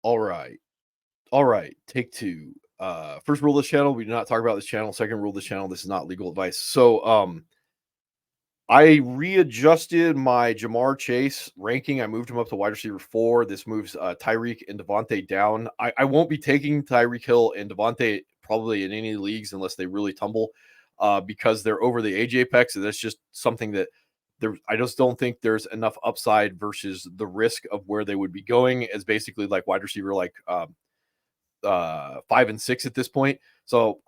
All right. All right. Take two. First rule of this channel, we do not talk about this channel. Second rule of this channel, this is not legal advice. So I readjusted my Jamar Chase ranking. I moved him up to wide receiver 4. This moves Tyreek and Devontae down. I won't be taking Tyreek Hill and Devontae probably in any leagues unless they really tumble, because they're over the age apex. And that's just something that I just don't think there's enough upside versus the risk of where they would be going as basically like wide receiver, like 5 and 6 at this point. So,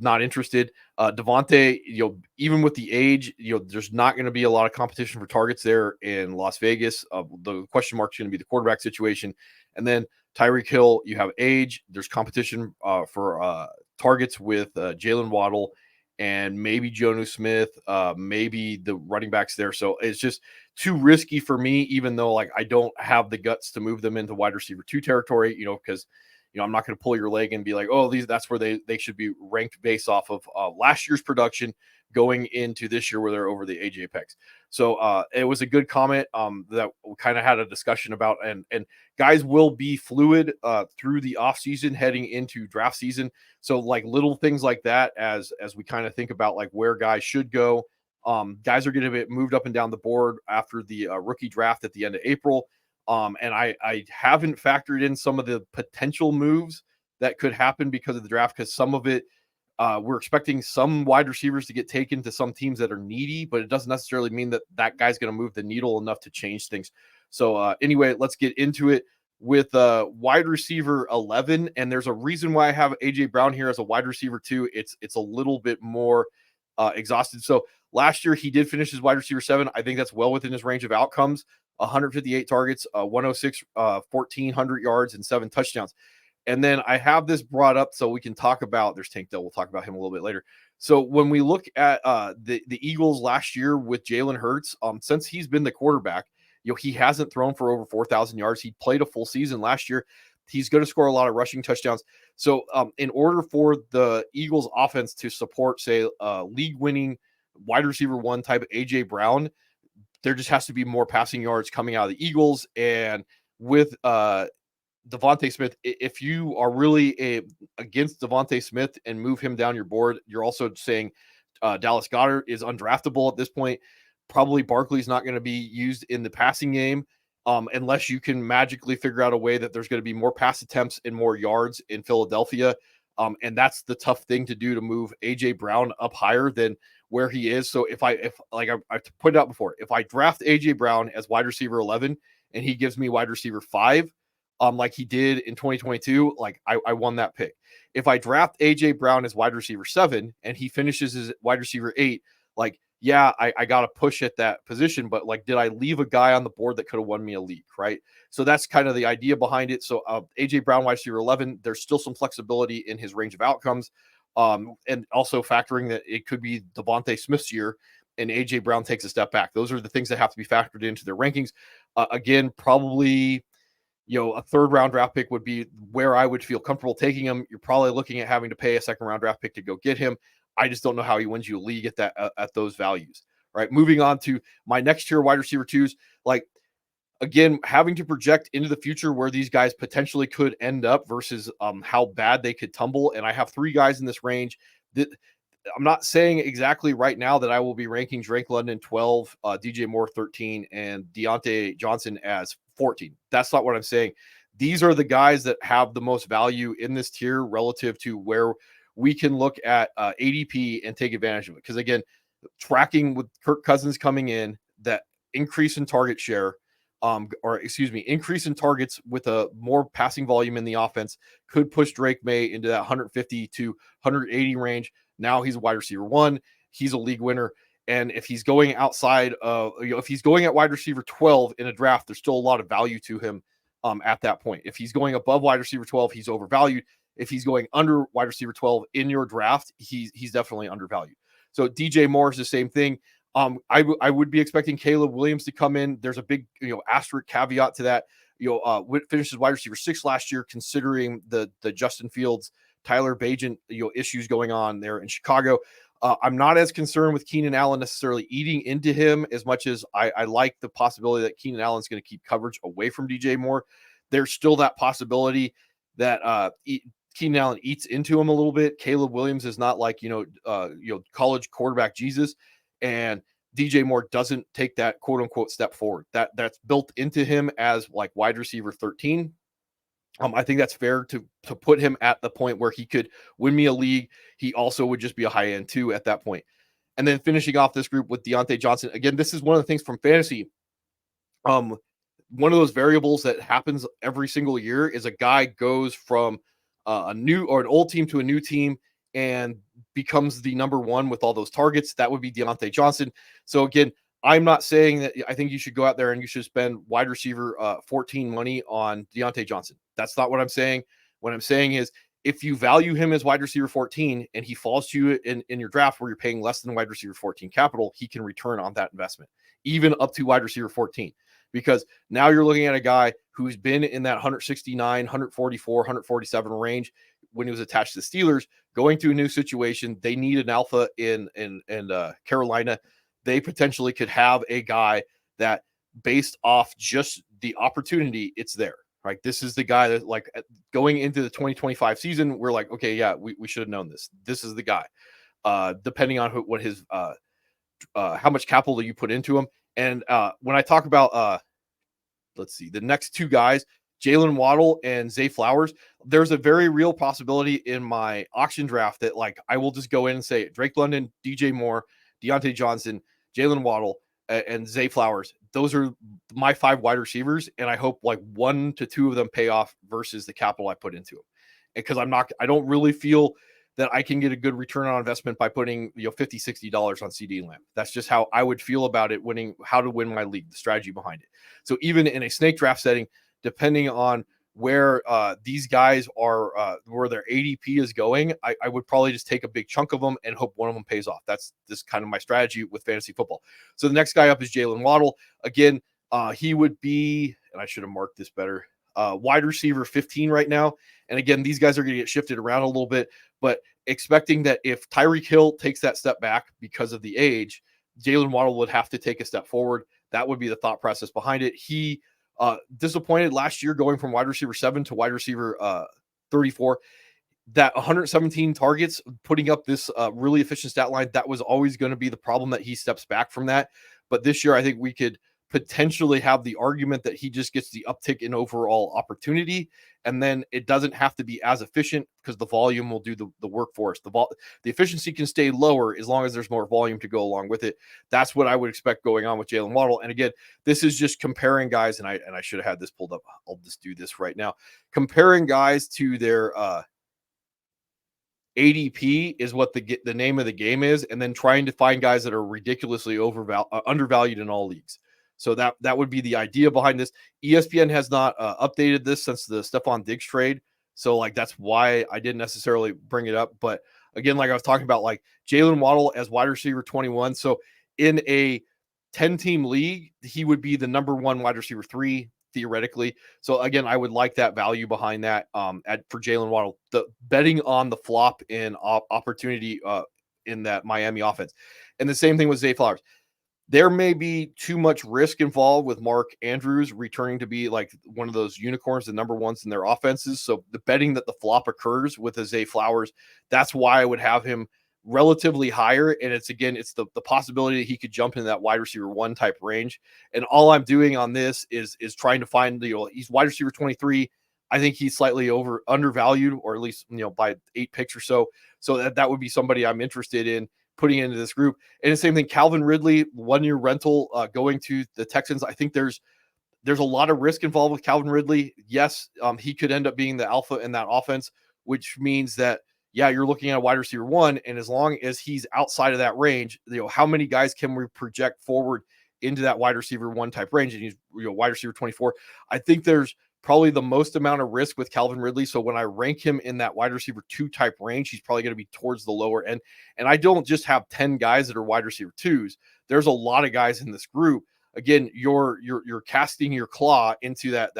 not interested. Devontae, even with the age, there's not going to be a lot of competition for targets there in Las Vegas. The question mark is going to be the quarterback situation. And then Tyreek Hill, you have age. There's competition for targets with Jalen Waddle and maybe Jonnu Smith, maybe the running backs there. So it's just too risky for me, even though like I don't have the guts to move them into wide receiver 2 territory, because I'm not going to pull your leg and be like, oh, that's where they should be ranked based off of last year's production going into this year where they're over the age apex. So it was a good comment that we kind of had a discussion about, and guys will be fluid through the off season heading into draft season. So like little things like that, as we kind of think about like where guys should go. Guys are going to get moved up and down the board after the rookie draft at the end of April. And I haven't factored in some of the potential moves that could happen because of the draft, because some of it we're expecting some wide receivers to get taken to some teams that are needy, but it doesn't necessarily mean that guy's going to move the needle enough to change things. So anyway, let's get into it with wide receiver 11. And there's a reason why I have AJ Brown here as a wide receiver 2. It's a little bit more exhausted. So last year he did finish as wide receiver 7. I think that's well within his range of outcomes. 158 targets, 106, 1,400 yards, and 7 touchdowns. And then I have this brought up so we can talk about, there's Tank Dell, we'll talk about him a little bit later. So when we look at the Eagles last year with Jalen Hurts, since he's been the quarterback, he hasn't thrown for over 4,000 yards. He played a full season last year. He's going to score a lot of rushing touchdowns. So in order for the Eagles offense to support, say, league winning wide receiver 1 type of AJ Brown, there just has to be more passing yards coming out of the Eagles. And with Devontae Smith, if you are really against Devontae Smith and move him down your board, you're also saying Dallas Goedert is undraftable at this point. Probably Barkley's not going to be used in the passing game unless you can magically figure out a way that there's going to be more pass attempts and more yards in Philadelphia. And that's the tough thing to do, to move AJ Brown up higher than where he is. So if I put it out before, if I draft AJ Brown as wide receiver 11 and he gives me wide receiver 5, like he did in 2022, like I won that pick. If I draft AJ Brown as wide receiver 7 and he finishes as wide receiver 8, like, yeah, I got to push at that position, but like, did I leave a guy on the board that could have won me a league, right? So that's kind of the idea behind it. So AJ Brown, wide receiver 11, there's still some flexibility in his range of outcomes. And also factoring that it could be Devontae Smith's year and AJ Brown takes a step back. Those are the things that have to be factored into their rankings. Again, probably, a 3rd round draft pick would be where I would feel comfortable taking him. You're probably looking at having to pay a 2nd round draft pick to go get him. I just don't know how he wins you a league at that, at those values. All right. Moving on to my next tier wide receiver 2s. Like, again, having to project into the future where these guys potentially could end up versus how bad they could tumble. And I have 3 guys in this range that I'm not saying exactly right now that I will be ranking Drake London 12, DJ Moore 13, and Deontay Johnson as 14. That's not what I'm saying. These are the guys that have the most value in this tier relative to where we can look at ADP and take advantage of it. Because again, tracking with Kirk Cousins coming in, that increase in target share, increase in targets with a more passing volume in the offense could push Drake May into that 150 to 180 range. Now he's a wide receiver 1. He's a league winner. And if he's going outside of, if he's going at wide receiver 12 in a draft, there's still a lot of value to him at that point. If he's going above wide receiver 12, he's overvalued. If he's going under wide receiver 12 in your draft, he's definitely undervalued. So DJ Moore is the same thing. I would be expecting Caleb Williams to come in. There's a big, asterisk caveat to that. Finishes wide receiver 6 last year, considering the Justin Fields, Tyler Bagent, issues going on there in Chicago. I'm not as concerned with Keenan Allen necessarily eating into him as much as I like the possibility that Keenan Allen's going to keep coverage away from DJ Moore. there's still that possibility that Keenan Allen eats into him a little bit. Caleb Williams is not like college quarterback Jesus, and DJ Moore doesn't take that quote unquote step forward. That's built into him as like wide receiver 13. I think that's fair to put him at the point where he could win me a league. He also would just be a high end two at that point. And then finishing off this group with Deontay Johnson. Again, this is one of the things from fantasy. One of those variables that happens every single year is a guy goes from a new or an old team to a new team and becomes the number one with all those targets. That would be Deontay Johnson. So again, I'm not saying that I think you should go out there and you should spend wide receiver 14 money on Deontay Johnson. That's not what I'm saying. What I'm saying is if you value him as wide receiver 14 and he falls to you in your draft where you're paying less than wide receiver 14 capital, he can return on that investment, even up to wide receiver 14. Because now you're looking at a guy who's been in that 169, 144, 147 range when he was attached to the Steelers, going to a new situation. They need an alpha in Carolina. They potentially could have a guy that, based off just the opportunity, it's there. Right. This is the guy that, like, going into the 2025 season, we're like, okay, yeah, we should have known this. This is the guy. Depending on what his how much capital you put into him. And when I talk about let's see, the next two guys, Jalen Waddle and Zay Flowers, there's a very real possibility in my auction draft that, like, I will just go in and say Drake London, DJ Moore, Deontay Johnson, Jalen Waddle, and Zay Flowers. Those are my 5 wide receivers, and I hope like 1 to 2 of them pay off versus the capital I put into them. Because I don't really feel that I can get a good return on investment by putting $50, $60 on CD Lamb. That's just how I would feel about it, how to win my league, the strategy behind it. So even in a snake draft setting, depending on where these guys are, where their ADP is going, I would probably just take a big chunk of them and hope one of them pays off. That's just kind of my strategy with fantasy football. So the next guy up is Jalen Waddle. Again, he would be, and I should have marked this better, wide receiver 15 right now. And again, these guys are going to get shifted around a little bit, but expecting that if Tyreek Hill takes that step back because of the age, Jalen Waddle would have to take a step forward. That would be the thought process behind it. He disappointed last year going from wide receiver 7 to wide receiver 34. That 117 targets, putting up this really efficient stat line, that was always going to be the problem, that he steps back from that. But this year, I think we could potentially have the argument that he just gets the uptick in overall opportunity, and then it doesn't have to be as efficient because the volume will do the work for us. The efficiency can stay lower as long as there's more volume to go along with it. That's what I would expect going on with Jalen Waddle. And again, this is just comparing guys, and I should have had this pulled up. I'll just do this right now. Comparing guys to their ADP is what the name of the game is, and then trying to find guys that are ridiculously undervalued in all leagues. So that would be the idea behind this. ESPN has not updated this since the Stephon Diggs trade, so like that's why I didn't necessarily bring it up. But again, like I was talking about, like Jalen Waddle as wide receiver 21. So in a 10-team league, he would be the number 1 wide receiver 3 theoretically. So again, I would like that value behind that for Jalen Waddle. The betting on the flop in opportunity in that Miami offense, and the same thing with Zay Flowers. There may be too much risk involved with Mark Andrews returning to be like one of those unicorns, the number ones in their offenses. So the betting that the flop occurs with a Zay Flowers, that's why I would have him relatively higher. And it's the possibility that he could jump in that wide receiver 1 type range. And all I'm doing on this is trying to find he's wide receiver 23. I think he's slightly undervalued, or at least by 8 picks or so. So that would be somebody I'm interested in putting into this group. And the same thing, Calvin Ridley, 1-year rental going to the Texans. I think there's a lot of risk involved with Calvin Ridley. Yes, he could end up being the alpha in that offense, which means that, yeah, you're looking at a wide receiver 1, and as long as he's outside of that range, how many guys can we project forward into that wide receiver 1 type range? And he's wide receiver 24. I think there's probably the most amount of risk with Calvin Ridley. So when I rank him in that wide receiver 2 type range, he's probably going to be towards the lower end. And I don't just have 10 guys that are wide receiver 2s. There's a lot of guys in this group. Again, you're casting your claw into that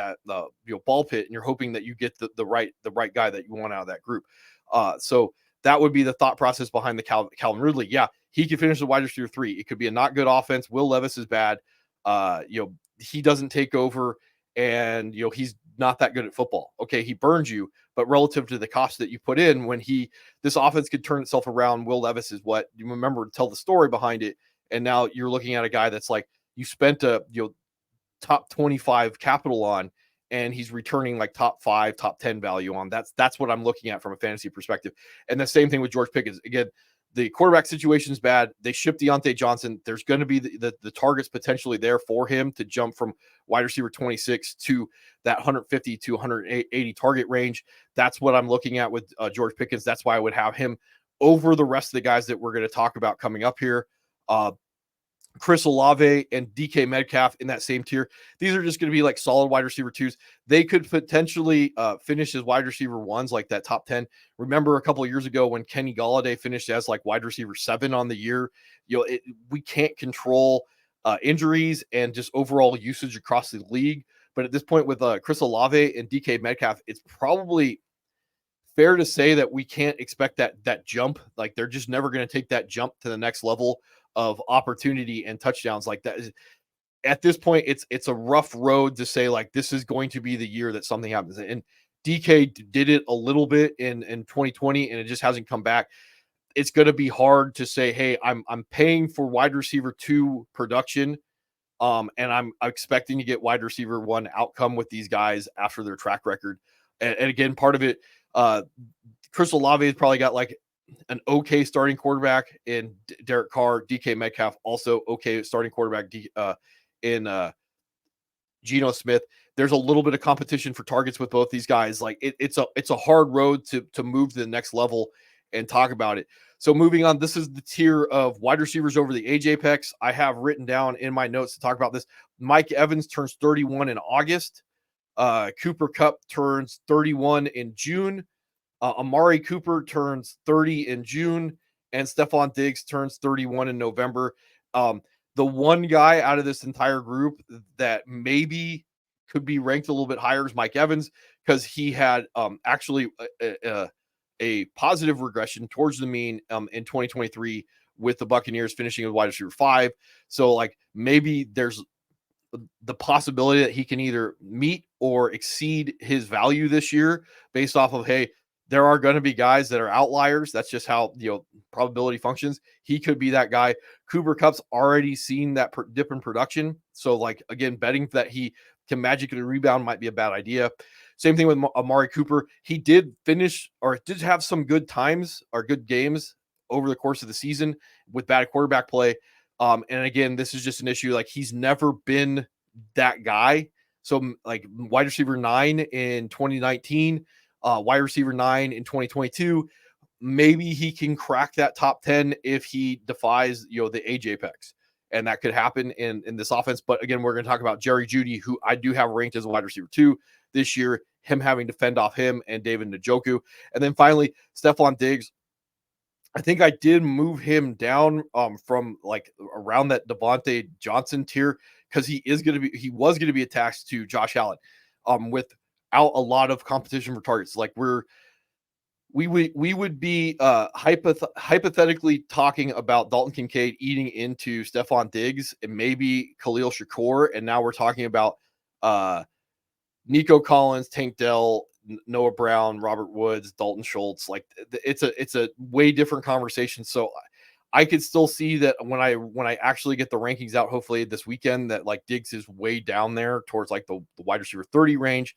ball pit, and you're hoping that you get the right guy that you want out of that group. So that would be the thought process behind the Calvin Ridley. Yeah, he could finish the wide receiver 3. It could be a not good offense. Will Levis is bad. He doesn't take over, and he's not that good at football. Okay, he burned you, but relative to the cost that you put in, when this offense could turn itself around, Will Levis is what you remember to tell the story behind it. And now you're looking at a guy that's like, you spent a top 25 capital on, and he's returning like top 5, top 10 value on. That's what I'm looking at from a fantasy perspective. And the same thing with George Pickens. Again, the quarterback situation is bad. They shipped Deontay Johnson. There's going to be the targets potentially there for him to jump from wide receiver 26 to that 150 to 180 target range. That's what I'm looking at with George Pickens. That's why I would have him over the rest of the guys that we're going to talk about coming up here. Chris Olave and DK Metcalf in that same tier. These are just going to be like solid wide receiver 2s. They could potentially finish as wide receiver 1s, like that top 10. Remember a couple of years ago when Kenny Golladay finished as like wide receiver 7 on the year. We can't control injuries and just overall usage across the league. But at this point with Chris Olave and DK Metcalf, it's probably fair to say that we can't expect that jump. Like they're just never going to take that jump to the next level of opportunity and touchdowns like that. At this point, it's a rough road to say like this is going to be the year that something happens. And DK did it a little bit in 2020, and it just hasn't come back. It's going to be hard to say, hey, I'm paying for wide receiver 2 production, and I'm expecting to get wide receiver 1 outcome with these guys after their track record. And again, part of it, Chris Olave has probably got like an okay starting quarterback in Derek Carr. DK Metcalf also okay starting quarterback in Geno Smith. There's a little bit of competition for targets with both these guys. Like it's a hard road to move to the next level and talk about it. So moving on, this is the tier of wide receivers over the age apex. I have written down in my notes to talk about this. Mike Evans turns 31 in August. Cooper Kupp turns 31 in June. Amari Cooper turns 30 in June, and Stephon Diggs turns 31 in November. The one guy out of this entire group that maybe could be ranked a little bit higher is Mike Evans, because he had actually a positive regression towards the mean in 2023 with the Buccaneers finishing as wide receiver 5. So like maybe there's the possibility that he can either meet or exceed his value this year based off of, hey, there are going to be guys that are outliers. That's just how probability functions. He could be that guy. Cooper Kupp's already seen that dip in production. So like, again, betting that he can magically rebound might be a bad idea. Same thing with Amari Cooper. He did finish or did have some good times or good games over the course of the season with bad quarterback play. And again, this is just an issue. Like he's never been that guy. So like wide receiver 9 in 2019, wide receiver 9 in 2022. Maybe he can crack that top 10 if he defies, the age apex. And that could happen in this offense. But again, we're going to talk about Jerry Jeudy, who I do have ranked as a wide receiver 2 this year, him having to fend off him and David Njoku. And then finally, Stephon Diggs. I think I did move him down from like around that Devontae Johnson tier, because he was going to be attached to Josh Allen without a lot of competition for targets. Like we would be hypothetically talking about Dalton Kincaid eating into Stephon Diggs and maybe Khalil Shakur, and now we're talking about Nico Collins, Tank Dell, Noah Brown, Robert Woods, Dalton Schultz. Like it's a way different conversation. So I could still see that when I actually get the rankings out, hopefully this weekend, that like Diggs is way down there towards like the wide receiver 30 range.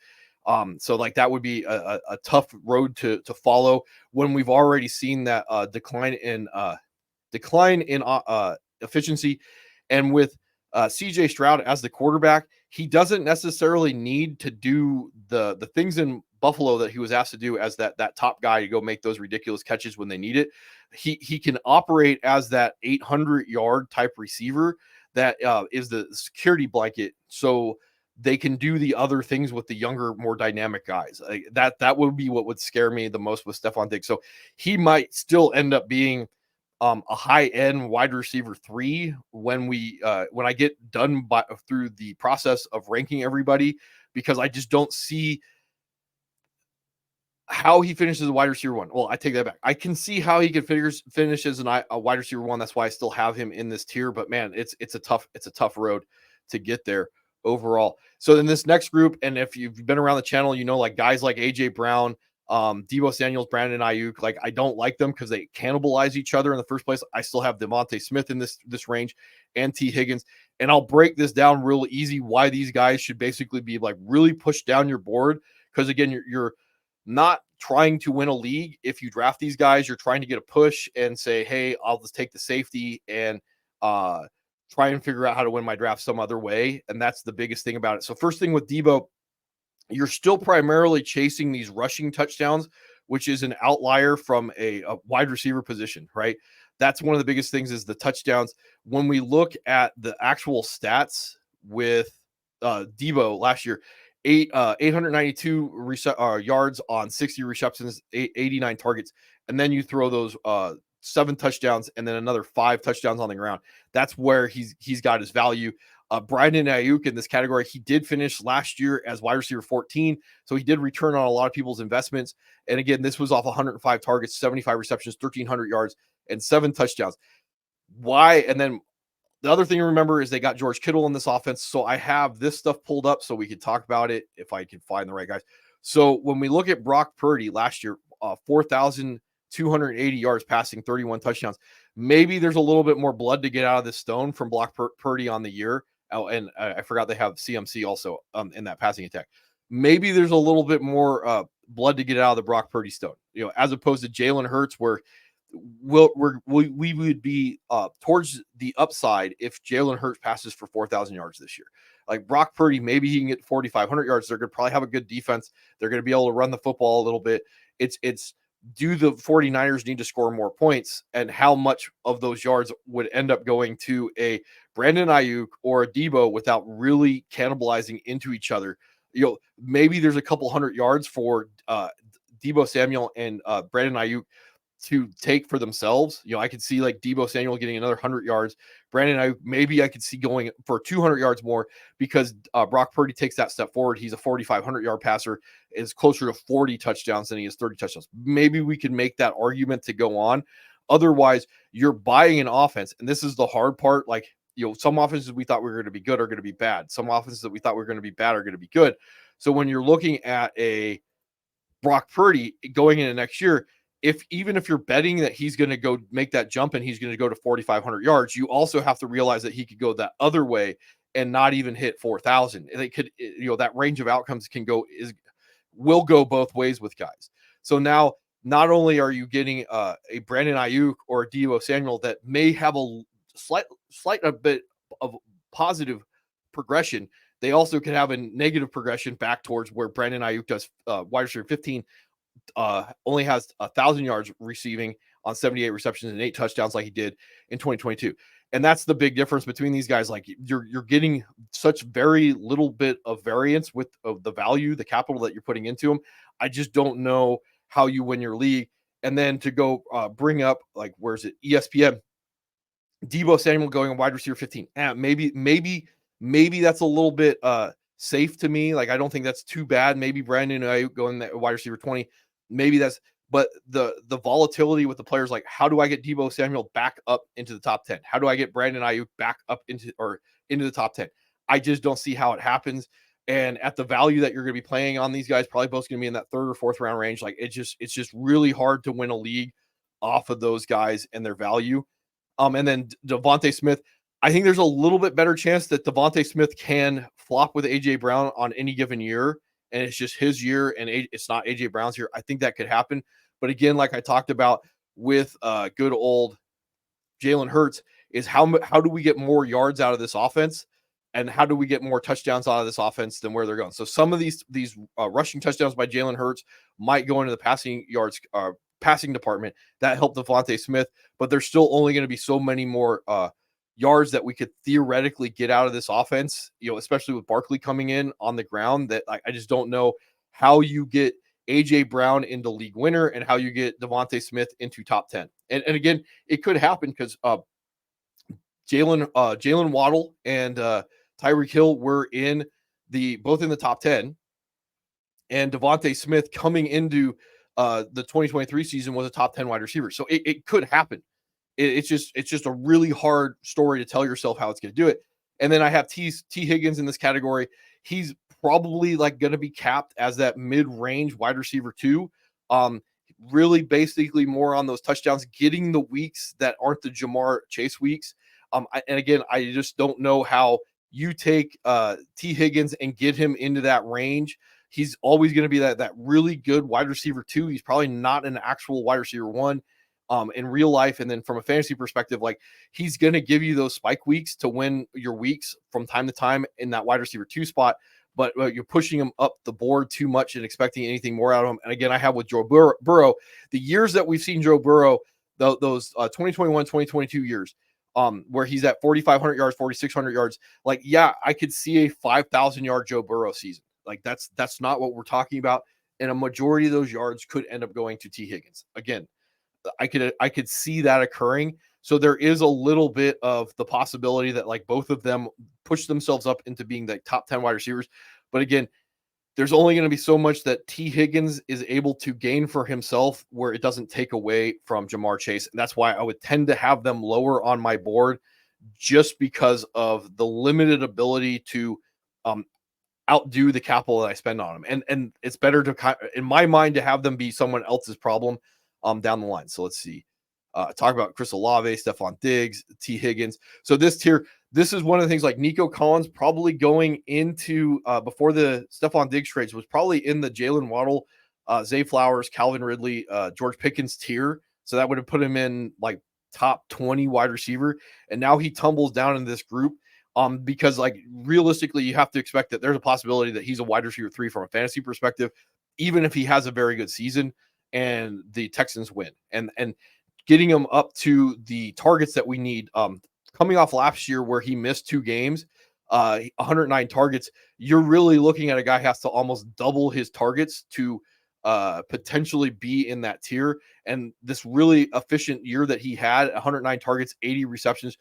So like that would be a tough road to follow when we've already seen that decline in efficiency. And with CJ Stroud as the quarterback, he doesn't necessarily need to do the things in Buffalo that he was asked to do as that top guy to go make those ridiculous catches when they need it. He can operate as that 800-yard type receiver that is the security blanket, so they can do the other things with the younger, more dynamic guys. That would be what would scare me the most with Stephon Diggs. So he might still end up being a high-end wide receiver 3 when I get done through the process of ranking everybody, because I just don't see how he finishes a wide receiver 1. Well, I take that back. I can see how he could finish as a wide receiver 1. That's why I still have him in this tier. But man, it's a tough road to get there. overall. So in this next group, and if you've been around the channel, you know, like guys like AJ Brown, Debo Samuels, Brandon Ayuk, like I don't like them because they cannibalize each other in the first place. I still have Devontae Smith in this range and T Higgins, and I'll break this down real easy why these guys should basically be like really pushed down your board, because again, you're not trying to win a league. If you draft these guys, you're trying to get a push and say, hey, I'll just take the safety and uh try and figure out how to win my draft some other way. And that's the biggest thing about it. So first thing with Debo, you're still primarily chasing these rushing touchdowns, which is an outlier from a wide receiver position, right? That's one of the biggest things is the touchdowns. When we look at the actual stats with Debo last year, 892 yards on 60 receptions, 89 targets, and then you throw those 7 touchdowns and then another 5 touchdowns on the ground. That's where he's got his value. Brandon Ayuk in this category, he did finish last year as wide receiver 14, so he did return on a lot of people's investments. And again, this was off 105 targets, 75 receptions, 1,300 yards, and 7 touchdowns. Why? And then the other thing to remember is they got George Kittle in this offense. So I have this stuff pulled up so we can talk about it if I can find the right guys. So when we look at Brock Purdy last year, 4,280 yards passing, 31 touchdowns. Maybe there's a little bit more blood to get out of this stone from Brock Purdy on the year. Oh, and I forgot they have CMC also in that passing attack. Maybe there's a little bit more blood to get out of the Brock Purdy stone, as opposed to Jalen Hurts, where we would be towards the upside if Jalen Hurts passes for 4,000 yards this year. Like Brock Purdy, maybe he can get 4,500 yards. They're going to probably have a good defense. They're going to be able to run the football a little bit. It's do the 49ers need to score more points, and how much of those yards would end up going to a Brandon Ayuk or a Debo without really cannibalizing into each other. Maybe there's a couple hundred yards for Debo Samuel and Brandon Ayuk to take for themselves. I could see like Debo Samuel getting another 100 yards. Brandon, maybe I could see going for 200 yards more because Brock Purdy takes that step forward. He's a 4,500-yard passer, is closer to 40 touchdowns than he is 30 touchdowns. Maybe we can make that argument to go on. Otherwise, you're buying an offense, and this is the hard part. Like, some offenses we thought we were going to be good are going to be bad. Some offenses that we thought we were going to be bad are going to be good. So when you're looking at a Brock Purdy going into next year, even if you're betting that he's going to go make that jump and he's going to go to 4,500 yards, you also have to realize that he could go that other way and not even hit 4,000. And it could, that range of outcomes will go both ways with guys. So now, not only are you getting a Brandon Ayuk or a Debo Samuel that may have a slight a bit of positive progression, they also can have a negative progression back towards where Brandon Ayuk does wide receiver 15. Only has 1,000 yards receiving on 78 receptions and 8 touchdowns like he did in 2022. And that's the big difference between these guys. Like you're getting such very little bit of variance with the value, the capital that you're putting into them. I just don't know how you win your league. And then to go bring up, like, where's it? ESPN, Debo Samuel going on wide receiver 15. Maybe that's a little bit safe to me. Like, I don't think that's too bad. Maybe Brandon Ayuk going that wide receiver 20. Maybe that's, but the volatility with the players, like, how do I get Debo Samuel back up into the top 10? How do I get Brandon Ayuk back up into the top 10? I just don't see how it happens. And at the value that you're going to be playing on these guys, probably both going to be in that 3rd or 4th round range. Like, it's just really hard to win a league off of those guys and their value. And then Devontae Smith, I think there's a little bit better chance that Devontae Smith can flop with AJ Brown on any given year, and it's just his year, and it's not AJ Brown's year. I think that could happen. But again, like I talked about with good old Jalen Hurts, is how do we get more yards out of this offense, and how do we get more touchdowns out of this offense than where they're going? So some of these rushing touchdowns by Jalen Hurts might go into the passing department. That helped Devontae Smith, but there's still only going to be so many more yards that we could theoretically get out of this offense, especially with Barkley coming in on the ground, that I just don't know how you get AJ Brown into league winner and how you get Devontae Smith into top 10. And again, it could happen because Jalen Waddle and Tyreek Hill were both in the top 10, and Devontae Smith coming into the 2023 season was a top 10 wide receiver. So it could happen. It's just a really hard story to tell yourself how it's going to do it. And then I have T Higgins in this category. He's probably like going to be capped as that mid-range wide receiver 2. Um, really basically more on those touchdowns, getting the weeks that aren't the Jamar Chase weeks. And again, I just don't know how you take T Higgins and get him into that range. He's always going to be that really good wide receiver 2. He's probably not an actual wide receiver 1 in real life. And then from a fantasy perspective, like he's going to give you those spike weeks to win your weeks from time to time in that wide receiver 2 spot. But you're pushing him up the board too much and expecting anything more out of him. And again, I have with Joe Burrow, the years that we've seen Joe Burrow, those 2021, 2022 years, where he's at 4,500 yards, 4,600 yards. Like, yeah, I could see a 5,000-yard Joe Burrow season. Like that's not what we're talking about. And a majority of those yards could end up going to T Higgins. Again, I could see that occurring. So there is a little bit of the possibility that like both of them push themselves up into being the top 10 wide receivers. But again, there's only going to be so much that T Higgins is able to gain for himself where it doesn't take away from Jamar Chase. And that's why I would tend to have them lower on my board, just because of the limited ability to um, outdo the capital that I spend on them. And it's better to, in my mind, to have them be someone else's problem down the line. So let's see. Talk about Chris Olave, Stephon Diggs, T Higgins. So this tier, this is one of the things like Nico Collins probably going into before the Stephon Diggs trades was probably in the Jalen Waddle, Zay Flowers, Calvin Ridley, George Pickens tier. So that would have put him in like top 20 wide receiver. And now he tumbles down in this group because like realistically, you have to expect that there's a possibility that he's a wide receiver 3 from a fantasy perspective, even if he has a very good season and the Texans win. And getting him up to the targets that we need, coming off last year where he missed 2 games, 109 targets, you're really looking at a guy who has to almost double his targets to potentially be in that tier. And this really efficient year that he had, 109 targets, 80 receptions,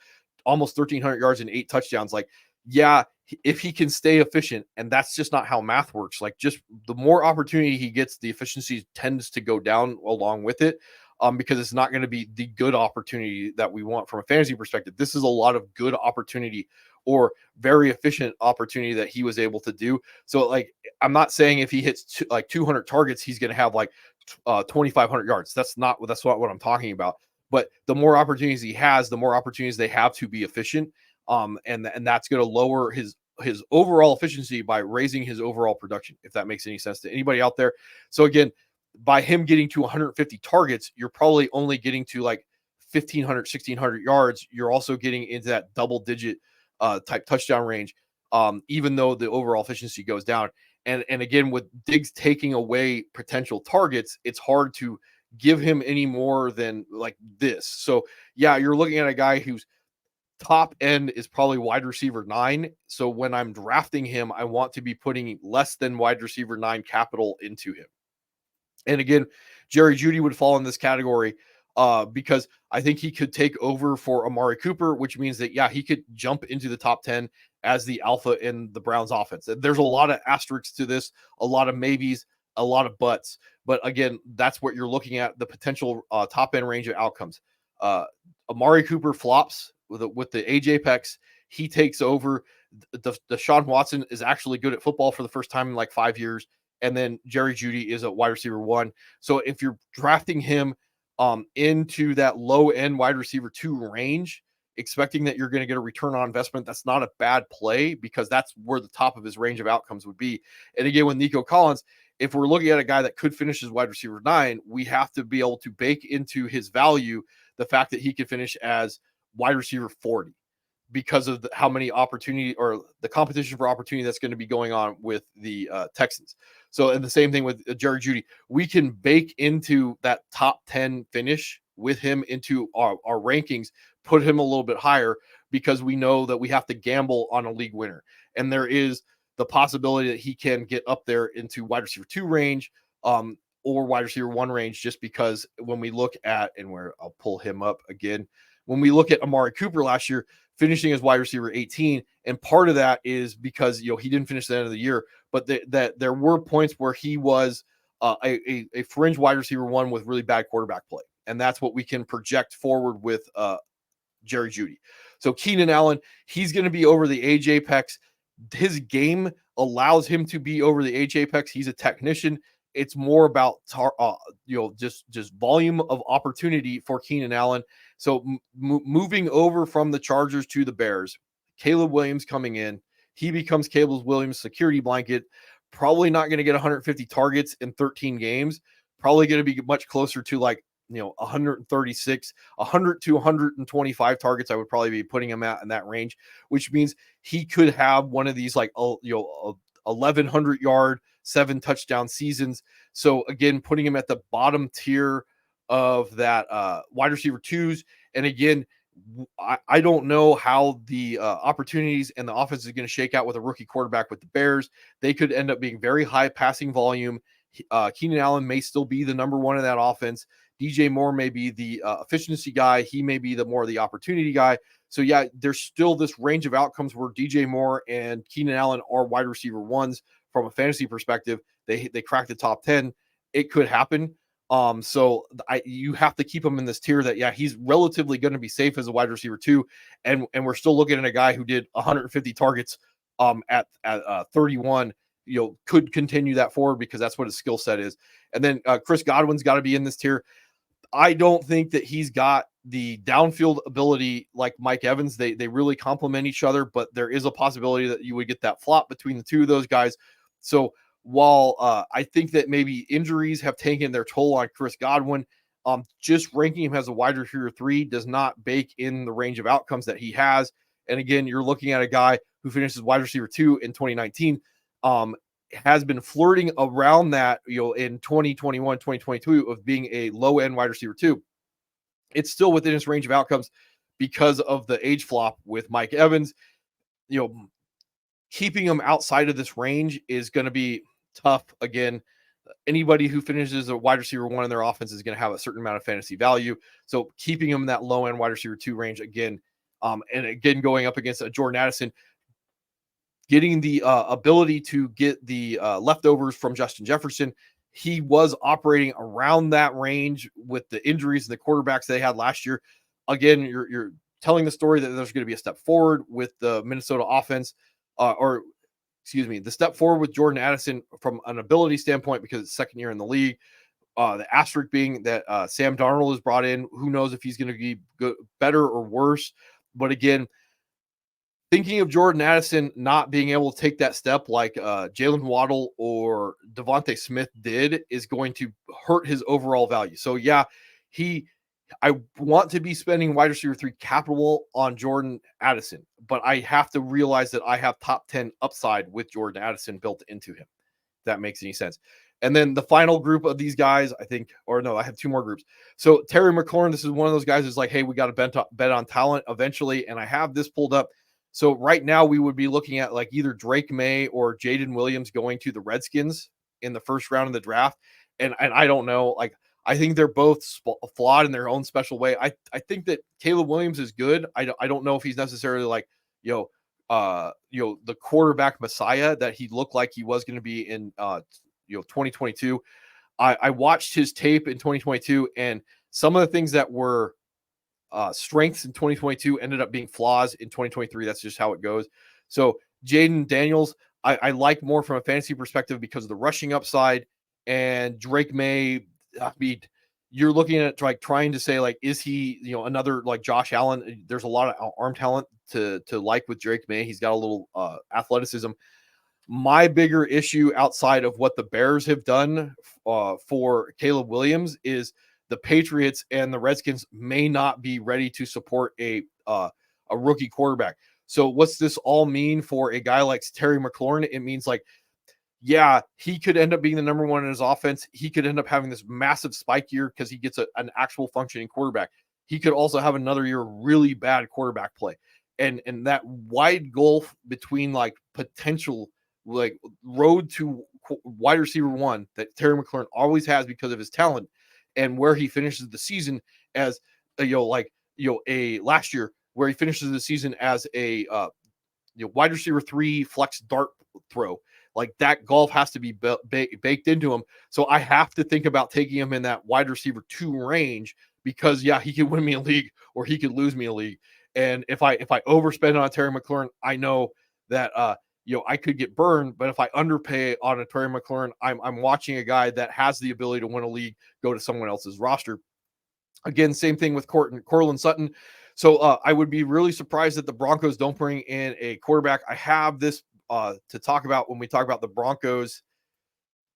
almost 1,300 yards and 8 touchdowns. Like, yeah, if he can stay efficient, and that's just not how math works. Like, just the more opportunity he gets, the efficiency tends to go down along with it, because it's not going to be the good opportunity that we want from a fantasy perspective. This is a lot of good opportunity or very efficient opportunity that he was able to do. So, like, I'm not saying if he hits like 200 targets, he's going to have like 2,500 yards. That's not what I'm talking about. But the more opportunities he has, the more opportunities they have to be efficient. And that's going to lower his overall efficiency by raising his overall production, if that makes any sense to anybody out there. So again, by him getting to 150 targets, you're probably only getting to like 1,500, 1,600 yards. You're also getting into that double digit type touchdown range, even though the overall efficiency goes down. And again, with Diggs taking away potential targets, it's hard to give him any more than like this. So yeah, you're looking at a guy whose top end is probably wide receiver 9. So when I'm drafting him, I want to be putting less than wide receiver 9 capital into him. And again, Jerry Jeudy would fall in this category because I think he could take over for Amari Cooper, which means that, yeah, he could jump into the top 10 as the alpha in the Browns offense. There's a lot of asterisks to this, a lot of maybes, a lot of buts. But again, that's what you're looking at, the potential top end range of outcomes. Amari Cooper flops with the age apex. He takes over. The Deshaun Watson is actually good at football for the first time in like 5 years. And then Jerry Jeudy is a wide receiver 1. So if you're drafting him into that low end wide receiver 2 range, expecting that you're going to get a return on investment, that's not a bad play, because that's where the top of his range of outcomes would be. And again, with Nico Collins, if we're looking at a guy that could finish as wide receiver 9, we have to be able to bake into his value the fact that he could finish as wide receiver 40, because of how many opportunity or the competition for opportunity that's going to be going on with the Texans. So, and the same thing with Jerry Jeudy, we can bake into that top 10 finish with him into our rankings, put him a little bit higher, because we know that we have to gamble on a league winner. And there is the possibility that he can get up there into wide receiver 2 range, or wide receiver 1 range, just because when we look at, and where I'll pull him up again, when we look at Amari Cooper last year, finishing as wide receiver 18, and part of that is because he didn't finish the end of the year, but that there were points where he was a fringe wide receiver 1 with really bad quarterback play, and that's what we can project forward with Jerry Jeudy. So Keenan Allen, he's going to be over the age apex. His game allows him to be over the age apex. He's a technician. It's more about just volume of opportunity for Keenan Allen. So moving over from the Chargers to the Bears, Caleb Williams coming in, he becomes Caleb Williams' security blanket. Probably not going to get 150 targets in 13 games. Probably going to be much closer to 136, 100 to 125 targets. I would probably be putting him at in that range, which means he could have one of these 1,100 yard, 7 touchdown seasons. So again, putting him at the bottom tier of that wide receiver 2s. And again, I don't know how the opportunities and the offense is going to shake out with a rookie quarterback with the Bears. They could end up being very high passing volume. Keenan Allen may still be the number one in that offense. DJ Moore may be the efficiency guy. He may be the more the opportunity guy. So yeah, there's still this range of outcomes where DJ Moore and Keenan Allen are wide receiver 1s from a fantasy perspective. They crack the top 10. It could happen. So you have to keep him in this tier that, yeah, he's relatively going to be safe as a wide receiver 2. And we're still looking at a guy who did 150 targets at 31, could continue that forward because that's what his skill set is. And then Chris Godwin's got to be in this tier. I don't think that he's got the downfield ability like Mike Evans. They really complement each other, but there is a possibility that you would get that flop between the two of those guys. So while I think that maybe injuries have taken their toll on Chris Godwin, just ranking him as a wide receiver 3 does not bake in the range of outcomes that he has. And again, you're looking at a guy who finishes wide receiver 2 in 2019, has been flirting around that, in 2021, 2022 of being a low end wide receiver 2. It's still within his range of outcomes because of the age flop with Mike Evans. Keeping him outside of this range is going to be tough. Again, anybody who finishes a wide receiver 1 in their offense is going to have a certain amount of fantasy value. So keeping him in that low end wide receiver 2 range again, and again, going up against a Jordan Addison, getting the ability to get the leftovers from Justin Jefferson. He was operating around that range with the injuries and the quarterbacks they had last year. Again, you're telling the story that there's going to be a step forward with the Minnesota offense, the step forward with Jordan Addison from an ability standpoint because it's second year in the league. The asterisk being that Sam Darnold is brought in. Who knows if he's going to be good, better or worse? But again, thinking of Jordan Addison not being able to take that step like Jalen Waddle or Devontae Smith did is going to hurt his overall value. So yeah, I want to be spending wide receiver 3 capital on Jordan Addison, but I have to realize that I have top 10 upside with Jordan Addison built into him. If that makes any sense. And then the final group of these guys, I have 2 more groups. So Terry McLaurin, this is one of those guys who's like, hey, we got to bet on talent eventually. And I have this pulled up. So right now we would be looking at like either Drake May or Jaden Williams going to the Redskins in the first round of the draft. And I don't know, like, I think they're both flawed in their own special way. I think that Caleb Williams is good. I don't know if he's necessarily like, the quarterback messiah that he looked like he was going to be in 2022. I watched his tape in 2022, and some of the things that were strengths in 2022 ended up being flaws in 2023. That's just how it goes. So Jaden Daniels, I like more from a fantasy perspective because of the rushing upside, and Drake May. I mean, you're looking at like trying to say like, is he another like Josh Allen? There's a lot of arm talent to like with Drake May. He's got a little athleticism. My bigger issue outside of what the Bears have done for Caleb Williams is the Patriots and the Redskins may not be ready to support a rookie quarterback. So what's this all mean for a guy like Terry McLaurin? It means like, yeah, he could end up being the number 1 in his offense. He could end up having this massive spike year because he gets an actual functioning quarterback. He could also have another year of really bad quarterback play. And that wide gulf between like potential like road to wide receiver 1 that Terry McLaurin always has because of his talent and where he finishes the season as a last year where he finishes the season as a wide receiver 3 flex dart throw. Like that golf has to be baked into him. So I have to think about taking him in that wide receiver 2 range because, yeah, he could win me a league or he could lose me a league. And if I overspend on Terry McLaurin, I know that I could get burned. But if I underpay on a Terry McLaurin, I'm watching a guy that has the ability to win a league go to someone else's roster. Again, same thing with Cortland Sutton. So I would be really surprised that the Broncos don't bring in a quarterback. I have this to talk about when we talk about the Broncos.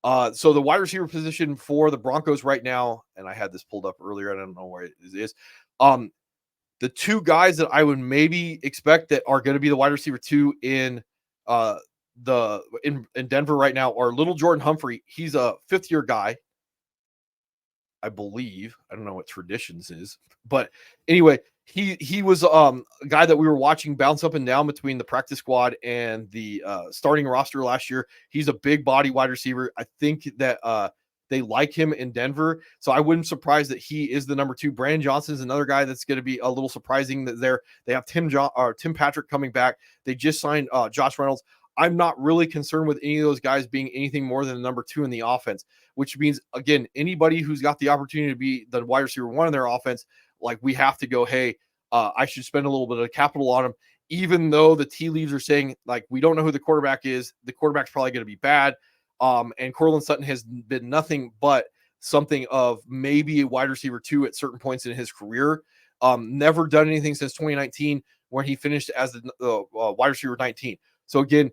So the wide receiver position for the Broncos right now, and I had this pulled up earlier. I don't know where it is. Um, the two guys that I would maybe expect that are going to be the wide receiver two in uh in Denver right now are Little Jordan Humphrey. He's a fifth year guy, I believe. I don't know what traditions is, but anyway, he was a guy that we were watching bounce up and down between the practice squad and the starting roster last year. He's a big body wide receiver. I think that they like him in Denver, so I wouldn't surprise that he is the number two. Brandon Johnson is another guy that's going to be a little surprising that they have Tim Patrick coming back. They just signed Josh Reynolds. I'm not really concerned with any of those guys being anything more than the number two in the offense, which means, again, anybody who's got the opportunity to be the wide receiver one in their offense, like we have to go, hey, I should spend a little bit of capital on him, even though the tea leaves are saying, like, we don't know who the quarterback is. The quarterback's probably going to be bad. And Cortland Sutton has been nothing but something of maybe a wide receiver two at certain points in his career. Never done anything since 2019 when he finished as the wide receiver 19. So again,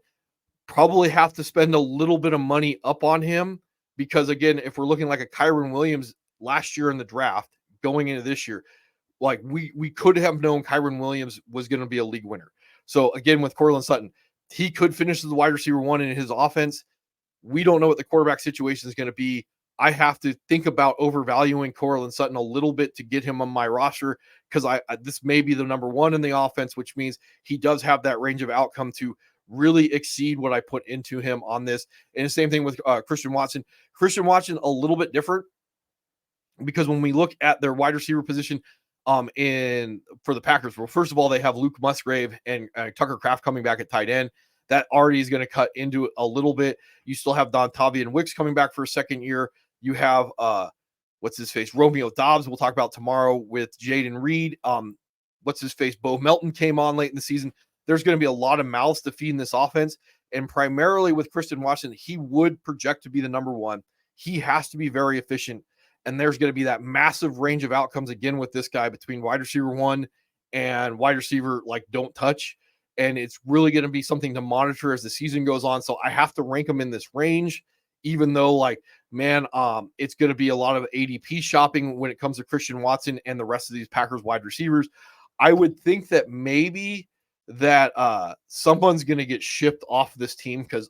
probably have to spend a little bit of money up on him because, again, if we're looking like a Kyron Williams last year in the draft going into this year, like we could have known Kyron Williams was going to be a league winner. So again, with Cortland Sutton, he could finish as the wide receiver one in his offense. We don't know what the quarterback situation is going to be. I have to think about overvaluing Cortland Sutton a little bit to get him on my roster because I this may be the number one in the offense, which means he does have that range of outcome to really exceed what I put into him on this. And the same thing with Christian Watson. Christian Watson, a little bit different because when we look at their wide receiver position in for the Packers, well, first of all, they have Luke Musgrave and Tucker Kraft coming back at tight end. That already is going to cut into it a little bit. You still have Dontavian Wicks coming back for a second year. You have what's his face, Romeo Dobbs. We'll talk about tomorrow with Jaden Reed. What's his face, Bo Melton came on late in the season. There's going to be a lot of mouths to feed in this offense, and primarily with Christian Watson, he would project to be the number one. He has to be very efficient, and there's going to be that massive range of outcomes again with this guy between wide receiver one and wide receiver like don't touch. And it's really going to be something to monitor as the season goes on. So I have to rank them in this range, even though, like, man, it's going to be a lot of ADP shopping when it comes to Christian Watson and the rest of these Packers wide receivers. I would think that maybe that someone's going to get shipped off this team because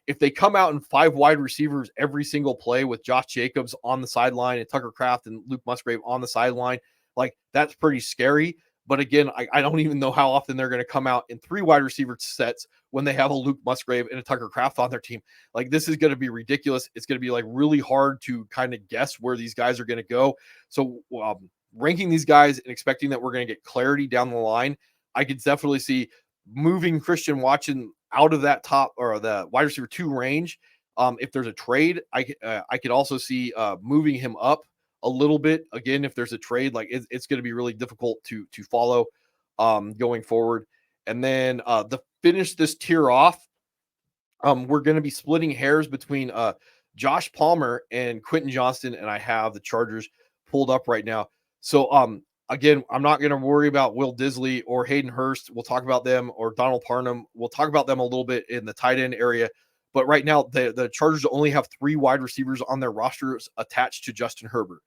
if they come out in five wide receivers every single play with Josh Jacobs on the sideline and Tucker Kraft and Luke Musgrave on the sideline, like that's pretty scary. But again, I don't even know how often they're going to come out in three wide receiver sets when they have a Luke Musgrave and a Tucker Kraft on their team. Like, this is going to be ridiculous. It's going to be like really hard to kind of guess where these guys are going to go. So ranking these guys and expecting that we're going to get clarity down the line, I could definitely see moving Christian Watson out of that top or the wide receiver two range. If there's a trade, I could also see moving him up a little bit. Again, if there's a trade, like it's going to be really difficult to follow going forward. And then to finish this tier off, we're going to be splitting hairs between Josh Palmer and Quentin Johnston, and I have the Chargers pulled up right now. So again, I'm not going to worry about Will Disley or Hayden Hurst. We'll talk about them, or Donald Parham. We'll talk about them a little bit in the tight end area. But right now, the Chargers only have three wide receivers on their rosters attached to Justin Herbert.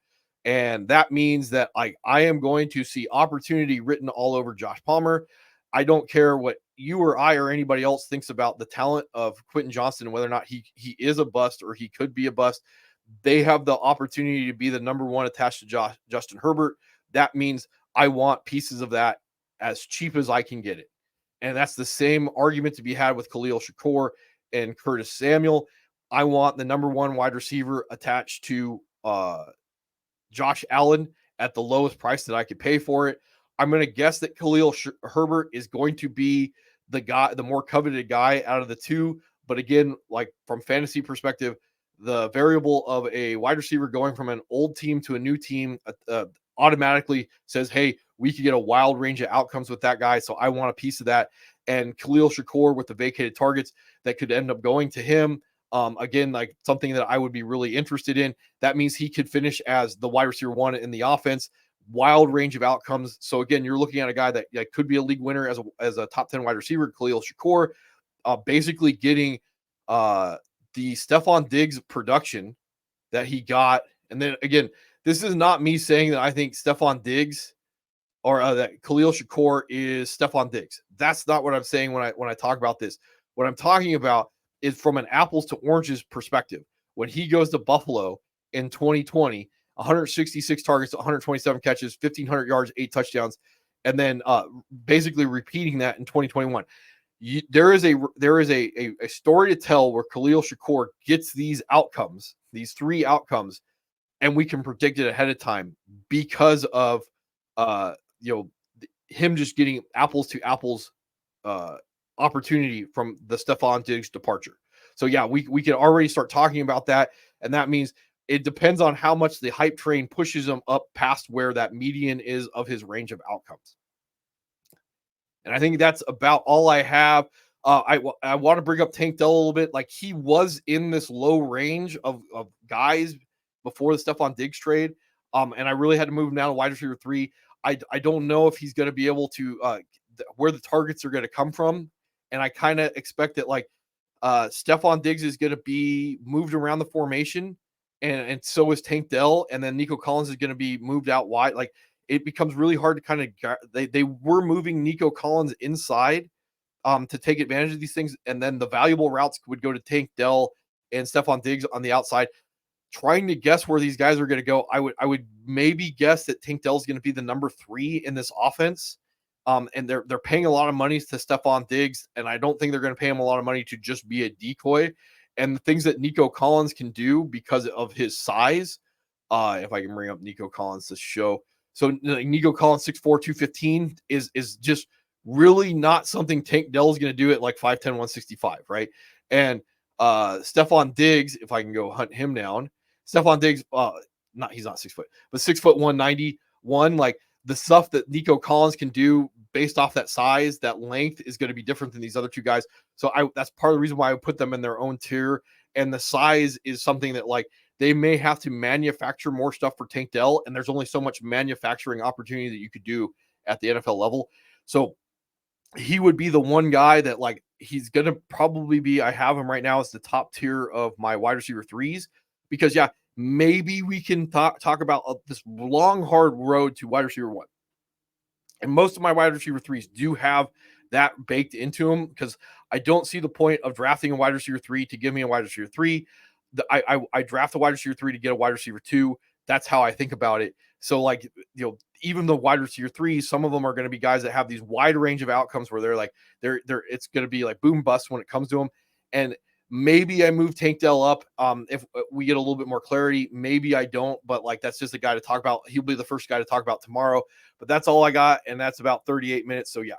And that means that I am going to see opportunity written all over Josh Palmer. I don't care what you or I or anybody else thinks about the talent of Quentin Johnston and whether or not he is a bust or he could be a bust. They have the opportunity to be the number one attached to Justin Herbert. That means I want pieces of that as cheap as I can get it. And that's the same argument to be had with Khalil Shakur and Curtis Samuel. I want the number one wide receiver attached to Josh Allen at the lowest price that I could pay for it. I'm going to guess that Khalil Herbert is going to be the guy, the more coveted guy out of the two. But again, like from fantasy perspective, the variable of a wide receiver going from an old team to a new team automatically says, hey, we could get a wild range of outcomes with that guy. So I want a piece of that. And Khalil Shakur with the vacated targets that could end up going to him. Again, like something that I would be really interested in. That means he could finish as the wide receiver one in the offense. Wild range of outcomes. So again, you're looking at a guy that could be a league winner as a top 10 wide receiver, Khalil Shakur, basically getting the Stephon Diggs production that he got. And then again, this is not me saying that I think Stephon Diggs or that Khalil Shakur is Stephon Diggs. That's not what I'm saying when I talk about this. What I'm talking about is from an apples to oranges perspective. When he goes to Buffalo in 2020, 166 targets, 127 catches, 1,500 yards, 8 touchdowns, and then basically repeating that in 2021. There is a story to tell where Khalil Shakur gets these outcomes, these 3 outcomes, and we can predict it ahead of time because of uh, him just getting apples to apples opportunity from the Stephon Diggs departure. So yeah, we can already start talking about that, and that means it depends on how much the hype train pushes him up past where that median is of his range of outcomes. And I think that's about all I have. I want to bring up Tank Dell a little bit. Like he was in this low range of guys before the Stephon Diggs trade. And I really had to move him down to wide receiver 3. I don't know if he's going to be able to where the targets are going to come from. And I kind of expect that Stephon Diggs is going to be moved around the formation, and so is Tank Dell, and then Nico Collins is going to be moved out wide. Like it becomes really hard to kind of they were moving Nico Collins inside to take advantage of these things, and then the valuable routes would go to Tank Dell and Stephon Diggs on the outside. Trying to guess where these guys are going to go, I would maybe guess that Tank Dell is going to be the number 3 in this offense. And they're paying a lot of money to Stephon Diggs, and I don't think they're going to pay him a lot of money to just be a decoy. And the things that Nico Collins can do because of his size, if I can bring up Nico Collins to show. So Nico Collins 6'4", 215 is just really not something Tank Dell is going to do at like 5'10", 165, right? And Stephon Diggs, if I can go hunt him down, Stephon Diggs, he's not 6 foot, but 6 foot 191. Like the stuff that Nico Collins can do based off that size, that length is going to be different than these other 2 guys. So that's part of the reason why I put them in their own tier. And the size is something that they may have to manufacture more stuff for Tank Dell, and there's only so much manufacturing opportunity that you could do at the NFL level. So he would be the one guy that he's going to probably be, I have him right now as the top tier of my wide receiver 3s, because maybe we can talk about this long, hard road to wide receiver 1. And most of my wide receiver 3s do have that baked into them, because I don't see the point of drafting a wide receiver 3 to give me a wide receiver 3. I draft a wide receiver 3 to get a wide receiver 2. That's how I think about it. So even the wide receiver 3s, some of them are going to be guys that have these wide range of outcomes where they're it's going to be like boom bust when it comes to them. And maybe I move Tank Dell up if we get a little bit more clarity. Maybe I don't, but that's just a guy to talk about. He'll be the first guy to talk about tomorrow. But that's all I got, and that's about 38 minutes. So yeah,